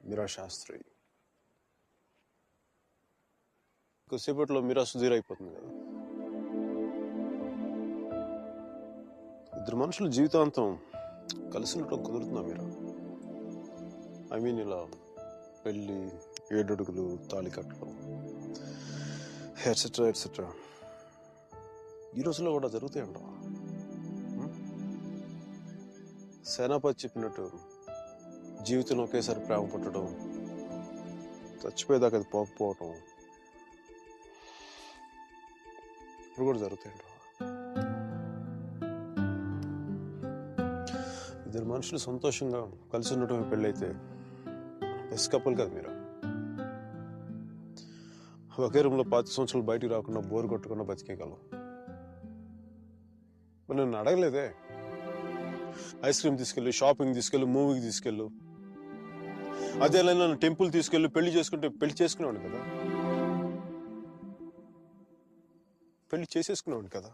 మీరా శాస్త్రి. కొద్దిసేపట్లో మీరా సుధీర్ అయిపోతుంది కదా. ఇద్దరు మనుషులు జీవితాంతం కలిసి ఉండటం కుదురుతుందా మీరా? ఐ మీన్ ఇలా పెళ్ళి, 7 అడుగులు, తాళి కట్టడం, ఎట్సెట్రా ఎట్సెట్రా ఈ రోజుల్లో కూడా జరుగుతాయంటావా? సేనాపతి చెప్పినట్టు జీవితంలో ఒకేసారి ప్రేమ పుట్టడం, చచ్చిపోయేదాకా అది పోకపోవటం ఇప్పుడు కూడా జరుగుతాయంటావా? ఇద్దరు మనుషులు సంతోషంగా కలిసి ఉండటం పెళ్ళైతే బెస్ట్ కపుల్ కదా మీరు. ఒకే రూమ్లో 5 సంవత్సరాలు బయటికి రాకుండా బోర్ కొట్టకుండా బతికేయగలం. మరి నన్ను అడగలేదే, ఐస్ క్రీమ్ తీసుకెళ్ళు, షాపింగ్ తీసుకెళ్ళు, మూవీకి తీసుకెళ్ళు, అదే నన్ను టెంపుల్ తీసుకెళ్ళు, పెళ్లి చేసుకునేవాడిని కదా, పెళ్లి చేసేసుకునేవాడిని కదా.